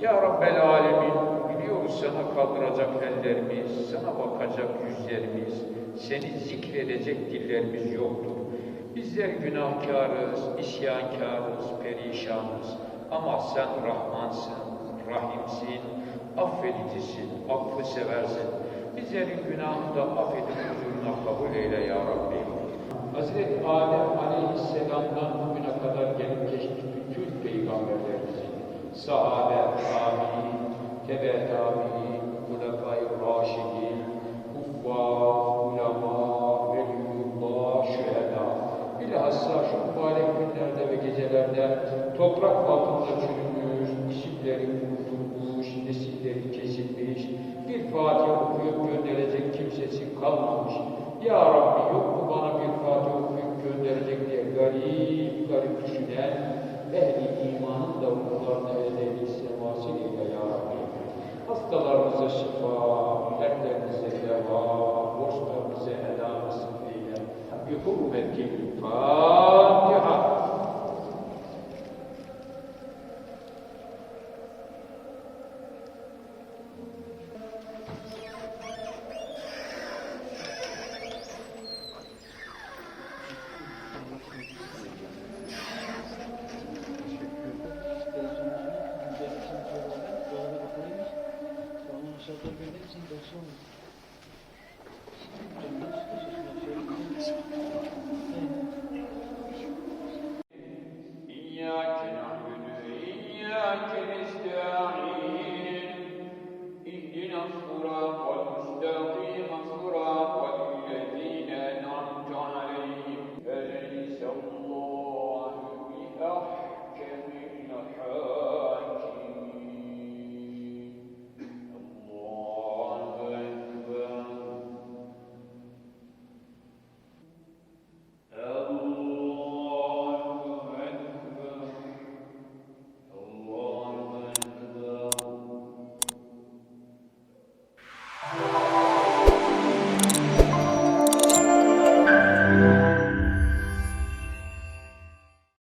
Ya Rabbel Alemin, biliyoruz sana kaldıracak ellerimiz, sana bakacak yüzlerimiz, seni zikredecek dillerimiz yoktur. Bizler günahkarız, isyankarız, perişanız. Ama sen Rahmansın, Rahimsin, affedicisin, affı seversin. Bizlerin günahını da affedip huzuruna kabul eyle ya Rabbi. Hazreti Adem Aleyhisselam'dan bugüne kadar gelip geçmiş bütün peygamberlerimizin, sahabe, tabi'in, tebe tabi'in, hulefai raşidin, kuffar, ulema, veliyullah, şüheda. Bilhassa şu mübarek günlerde ve gecelerde toprak altında çürümüş, isimleri unutulmuş, nesilleri kesilmiş, bir Fatiha okuyup gönderecek kimsesi kalmamış. Ya Rabbi, yok mu bana bir Fatiha okuyup gönderecek diye garip garip düşünen ehli imanın da ruhlarına edelik seması ile ya Rabbi. Hastalarımıza şifa, dertlerimize deva, borçlarımıza eda nasip eyle. Bi hurmetil Fatiha. Şartlar belli için 90